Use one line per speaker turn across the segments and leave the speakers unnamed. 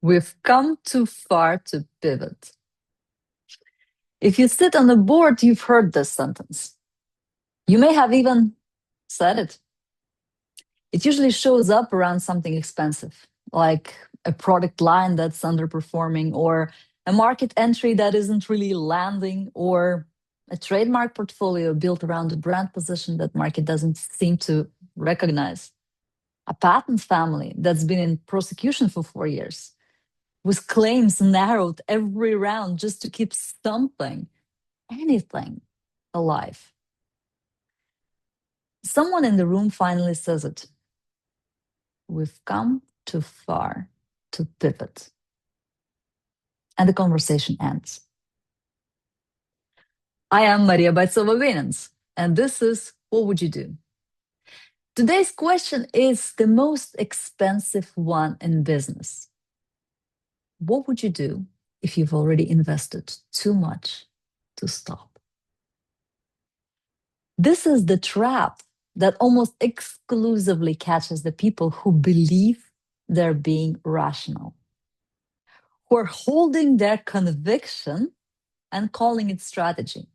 We've come too far to pivot. If you sit on a board, you've heard this sentence. You may have even said it. It usually shows up around something expensive, like a product line that's underperforming, or a market entry that isn't really landing, or a trademark portfolio built around a brand position that market doesn't seem to recognize, a patent family that's been in prosecution for 4 years, with claims narrowed every round just to keep something, anything, alive. Someone in the room finally says it. We've come too far to pivot. And the conversation ends. I am Maria Boicova-Wynants, and this is What Would You Do? Today's question is the most expensive one in business. What would you do if you've already invested too much to stop? This is the trap that almost exclusively catches the people who believe they're being rational, who are holding their conviction and calling it strategy.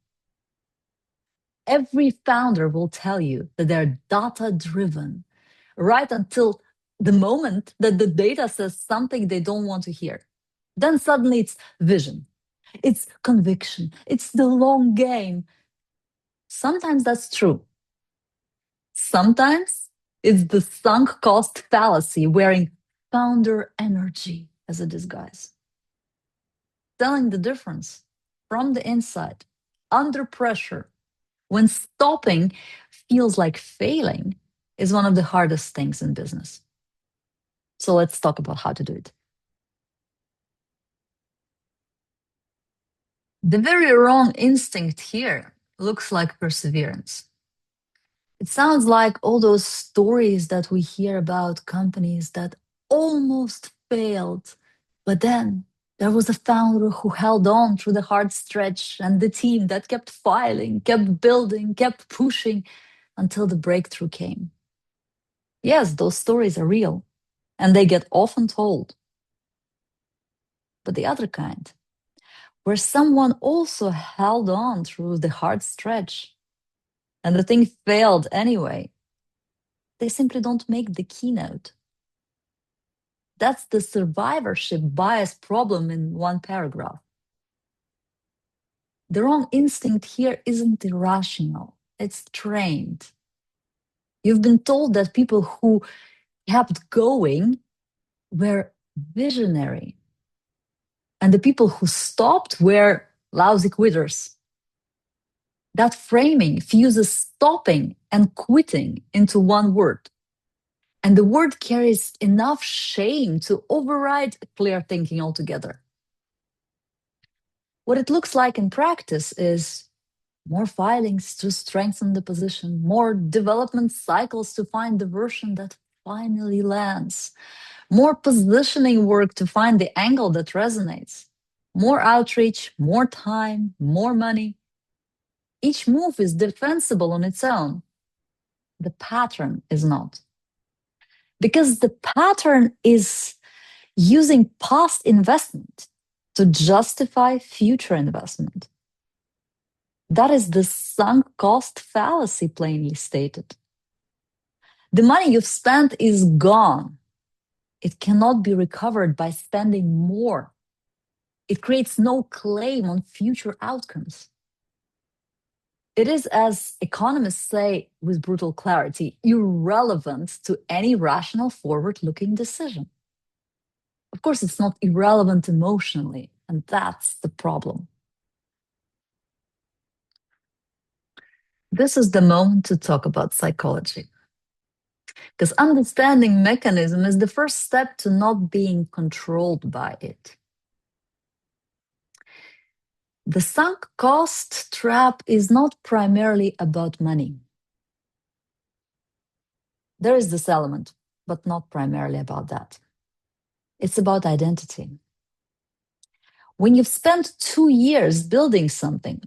Every founder will tell you that they're data-driven, right until the moment that the data says something they don't want to hear. Then suddenly it's vision, it's conviction, it's the long game. Sometimes that's true. Sometimes it's the sunk cost fallacy wearing founder energy as a disguise. Telling the difference from the inside, under pressure, when stopping feels like failing, is one of the hardest things in business. So let's talk about how to do it. The very wrong instinct here looks like perseverance. It sounds like all those stories that we hear about companies that almost failed, but then there was a founder who held on through the hard stretch and the team that kept filing, kept building, kept pushing until the breakthrough came. Yes, those stories are real and they get often told. But the other kind, where someone also held on through the hard stretch and the thing failed anyway, they simply don't make the keynote. That's the survivorship bias problem in one paragraph. The wrong instinct here isn't irrational, it's trained. You've been told that people who kept going were visionary, and the people who stopped were lousy quitters. That framing fuses stopping and quitting into one word. And the word carries enough shame to override clear thinking altogether. What it looks like in practice is more filings to strengthen the position, more development cycles to find the version that finally lands, more positioning work to find the angle that resonates, more outreach, more time, more money. Each move is defensible on its own. The pattern is not. Because the pattern is using past investment to justify future investment. That is the sunk cost fallacy, plainly stated. The money you've spent is gone. It cannot be recovered by spending more. It creates no claim on future outcomes. It is, as economists say with brutal clarity, irrelevant to any rational forward-looking decision. Of course, it's not irrelevant emotionally, and that's the problem. This is the moment to talk about psychology. Because understanding mechanism is the first step to not being controlled by it. The sunk cost trap is not primarily about money. There is this element, but not primarily about that. It's about identity. When you've spent 2 years building something,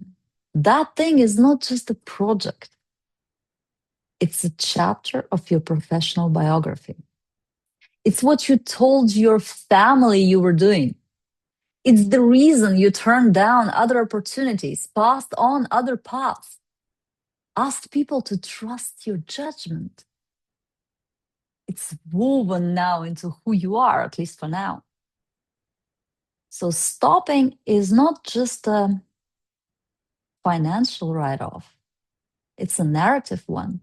that thing is not just a project. It's a chapter of your professional biography. It's what you told your family you were doing. It's the reason you turned down other opportunities, passed on other paths, asked people to trust your judgment. It's woven now into who you are, at least for now. So stopping is not just a financial write-off, it's a narrative one.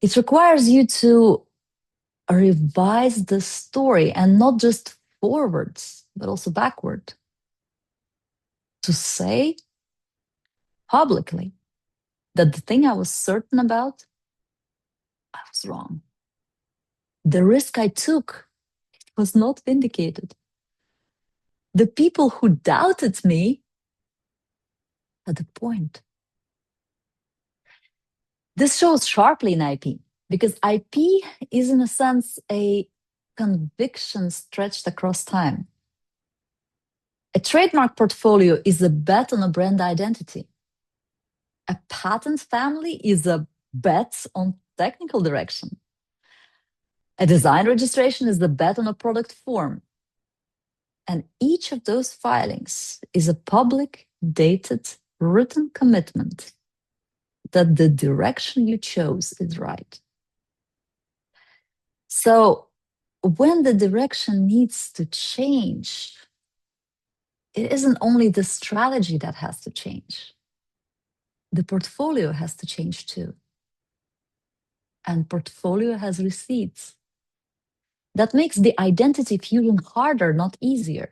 It requires you to revise the story, and not just forwards, but also backward. To say publicly that the thing I was certain about, I was wrong. The risk I took was not vindicated. The people who doubted me had a point. This shows sharply in IP, because IP is, in a sense, a conviction stretched across time. A trademark portfolio is a bet on a brand identity. A patent family is a bet on technical direction. A design registration is the bet on a product form. And each of those filings is a public, dated, written commitment that the direction you chose is right. So when the direction needs to change, it isn't only the strategy that has to change. The portfolio has to change too. And portfolio has receipts. That makes the identity fusion harder, not easier.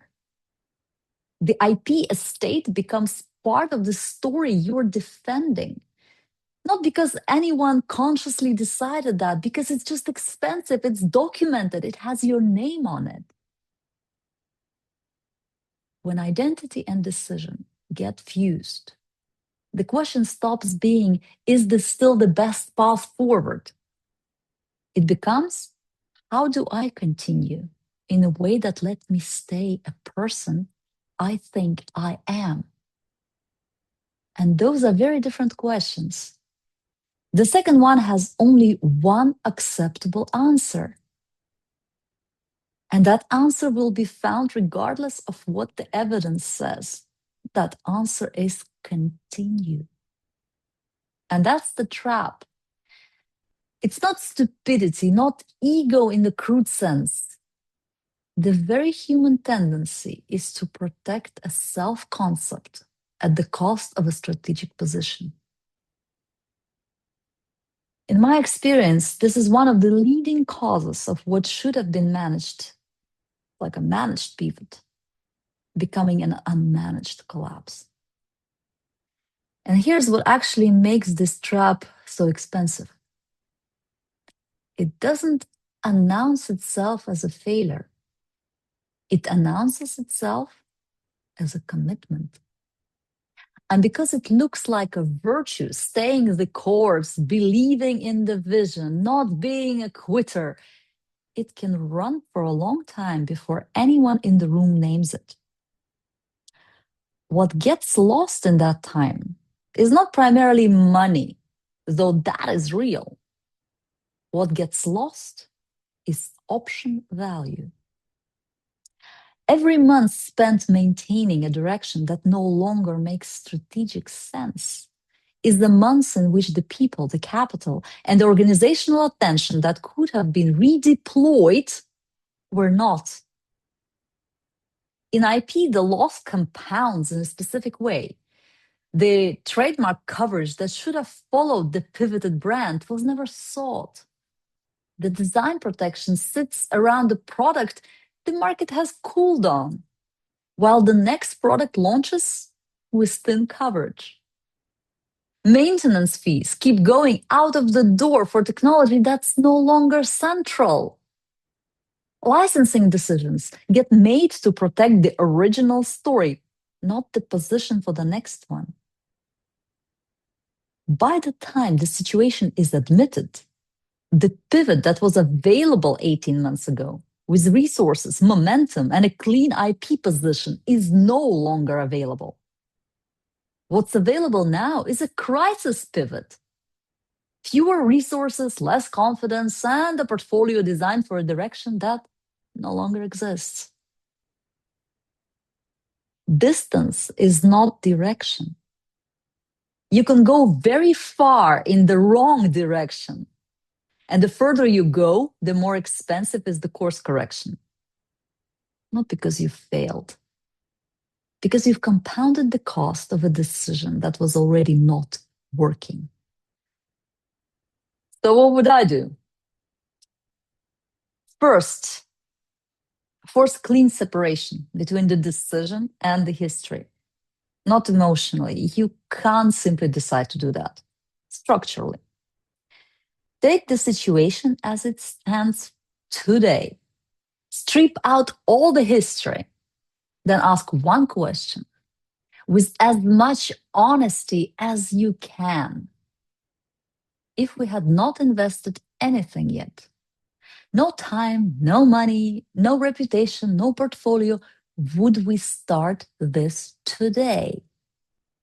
The IP estate becomes part of the story you're defending. Not because anyone consciously decided that, because it's just expensive, it's documented, it has your name on it. When identity and decision get fused, the question stops being, is this still the best path forward? It becomes, how do I continue in a way that lets me stay a person I think I am? And those are very different questions. The second one has only one acceptable answer. And that answer will be found regardless of what the evidence says. That answer is continue. And that's the trap. It's not stupidity, not ego in the crude sense. The very human tendency is to protect a self-concept at the cost of a strategic position. In my experience, this is one of the leading causes of what should have been managed, like a managed pivot, becoming an unmanaged collapse. And here's what actually makes this trap so expensive. It doesn't announce itself as a failure. It announces itself as a commitment. And because it looks like a virtue, staying the course, believing in the vision, not being a quitter, it can run for a long time before anyone in the room names it. What gets lost in that time is not primarily money, though that is real. What gets lost is option value. Every month spent maintaining a direction that no longer makes strategic sense is the months in which the people, the capital, and the organizational attention that could have been redeployed were not. In IP, the loss compounds in a specific way. The trademark coverage that should have followed the pivoted brand was never sought. The design protection sits around the product the market has cooled on, while the next product launches with thin coverage. Maintenance fees keep going out of the door for technology that's no longer central. Licensing decisions get made to protect the original story, not the position for the next one. By the time the situation is admitted, the pivot that was available 18 months ago, with resources, momentum, and a clean IP position, is no longer available. What's available now is a crisis pivot. Fewer resources, less confidence, and a portfolio designed for a direction that no longer exists. Distance is not direction. You can go very far in the wrong direction. And the further you go, the more expensive is the course correction. Not because you failed, because you've compounded the cost of a decision that was already not working. So, what would I do? First, force clean separation between the decision and the history. Not emotionally. You can't simply decide to do that. Structurally. Take the situation as it stands today. Strip out all the history. Then ask one question with as much honesty as you can. If we had not invested anything yet, no time, no money, no reputation, no portfolio, would we start this today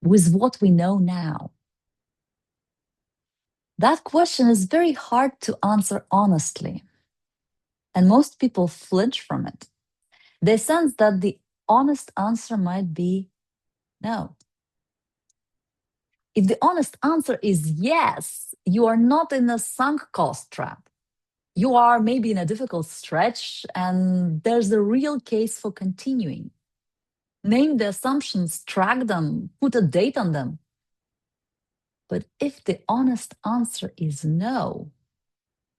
with what we know now? That question is very hard to answer honestly. And most people flinch from it. They sense that the honest answer might be no. If the honest answer is yes, you are not in a sunk cost trap. You are maybe in a difficult stretch, and there's a real case for continuing. Name the assumptions, track them, put a date on them. But if the honest answer is no,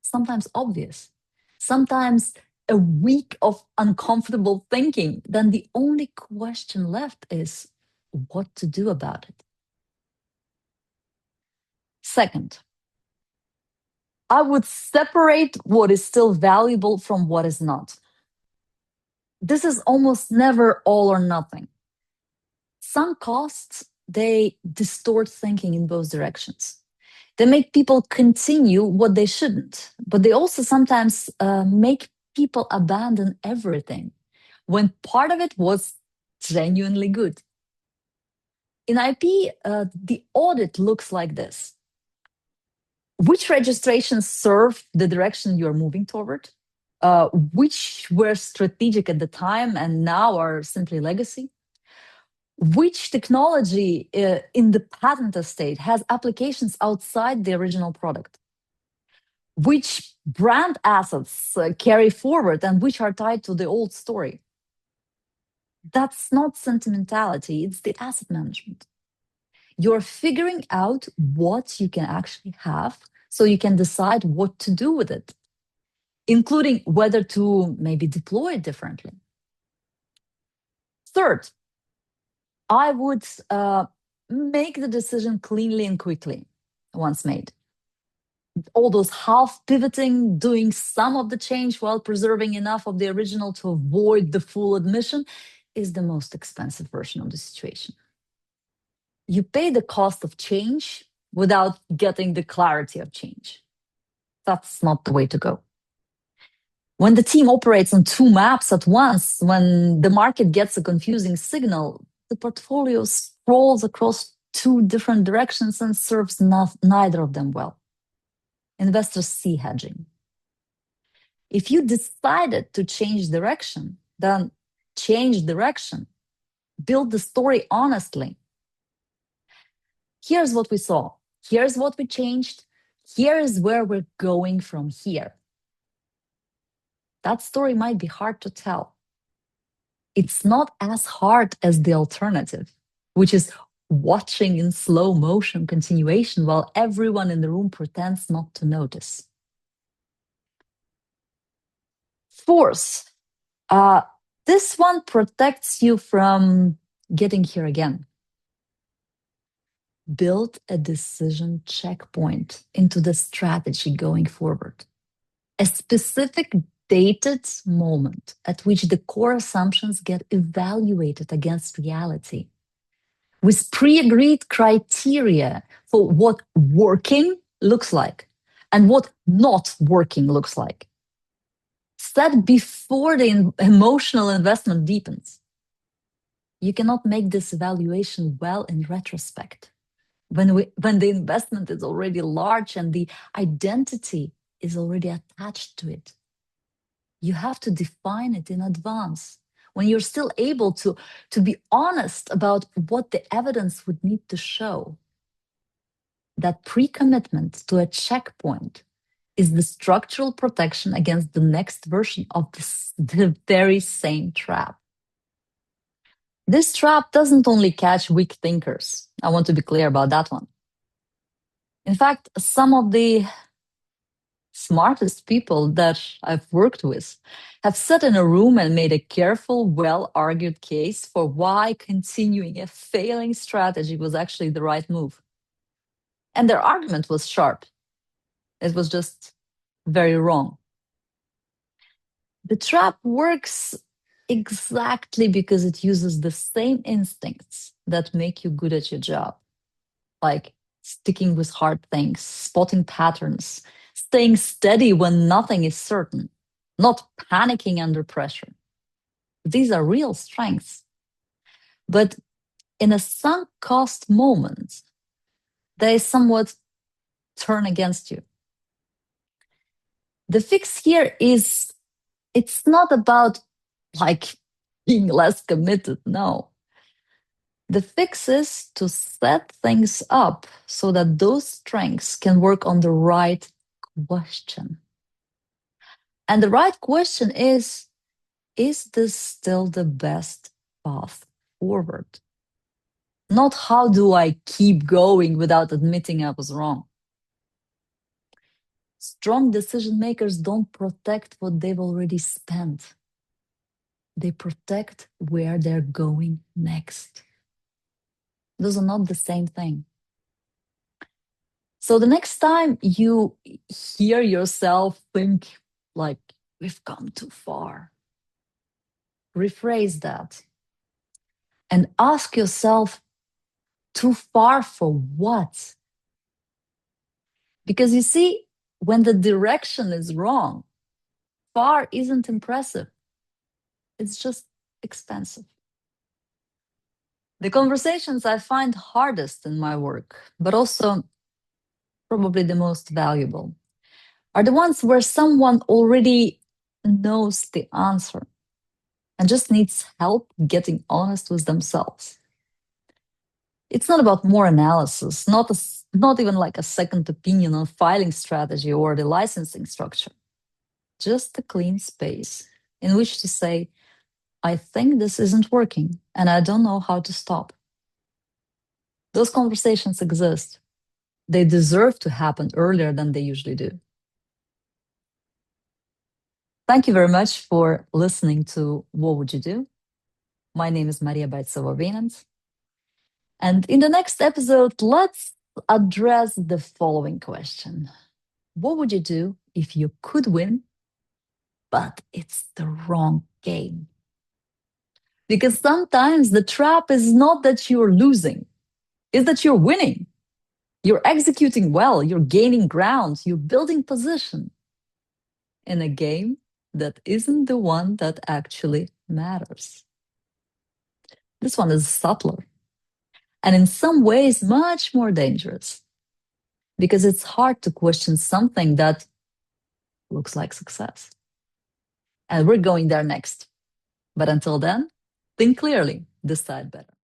sometimes obvious, sometimes a week of uncomfortable thinking, then the only question left is what to do about it. Second, I would separate what is still valuable from what is not. This is almost never all or nothing. Some costs, they distort thinking in both directions. They make people continue what they shouldn't, but they also sometimes make people abandon everything when part of it was genuinely good. In IP, the audit looks like this. Which registrations serve the direction you're moving toward? Which were strategic at the time and now are simply legacy? Which technology in the patent estate has applications outside the original product? Which brand assets carry forward and which are tied to the old story? That's not sentimentality, it's the asset management. You're figuring out what you can actually have so you can decide what to do with it, including whether to maybe deploy it differently. Third, I would make the decision cleanly and quickly once made. All those half pivoting, doing some of the change while preserving enough of the original to avoid the full admission is the most expensive version of the situation. You pay the cost of change without getting the clarity of change. That's not the way to go. When the team operates on two maps at once, when the market gets a confusing signal, the portfolio sprawls across two different directions and serves neither of them well. Investors see hedging. If you decided to change direction, then change direction. Build the story honestly. Here's what we saw. Here's what we changed. Here is where we're going from here. That story might be hard to tell. It's not as hard as the alternative, which is watching in slow motion continuation while everyone in the room pretends not to notice. Fourth, this one protects you from getting here again. Build a decision checkpoint into the strategy going forward. A specific dated moment at which the core assumptions get evaluated against reality with pre-agreed criteria for what working looks like and what not working looks like. Set before the emotional investment deepens. You cannot make this evaluation well in retrospect. when the investment is already large and the identity is already attached to it. You have to define it in advance. When you're still able to be honest about what the evidence would need to show, that pre-commitment to a checkpoint is the structural protection against the next version of the very same trap. This trap doesn't only catch weak thinkers. I want to be clear about that one. In fact, some of the smartest people that I've worked with have sat in a room and made a careful, well-argued case for why continuing a failing strategy was actually the right move. And their argument was sharp. It was just very wrong. The trap works exactly because it uses the same instincts that make you good at your job, like sticking with hard things, spotting patterns, staying steady when nothing is certain, not panicking under pressure. These are real strengths. But in a sunk cost moment, they somewhat turn against you. The fix here is, it's not about like being less committed, no. The fix is to set things up so that those strengths can work on the right question. And the right question is this still the best path forward? Not how do I keep going without admitting I was wrong. Strong decision makers don't protect what they've already spent. They protect where they're going next. Those are not the same thing. So the next time you hear yourself think like, we've come too far, rephrase that and ask yourself, too far for what? Because you see, when the direction is wrong, far isn't impressive. It's just expensive. The conversations I find hardest in my work, but also probably the most valuable, are the ones where someone already knows the answer and just needs help getting honest with themselves. It's not about more analysis, not even like a second opinion on filing strategy or the licensing structure. Just a clean space in which to say, I think this isn't working and I don't know how to stop. Those conversations exist. They deserve to happen earlier than they usually do. Thank you very much for listening to What Would You Do? My name is Maria Boicova-Wynants. And in the next episode, let's address the following question. What would you do if you could win, but it's the wrong game? Because sometimes the trap is not that you're losing, it's that you're winning. You're executing well, you're gaining ground, you're building position in a game that isn't the one that actually matters. This one is subtler and in some ways much more dangerous because it's hard to question something that looks like success. And we're going there next. But until then, think clearly, decide better.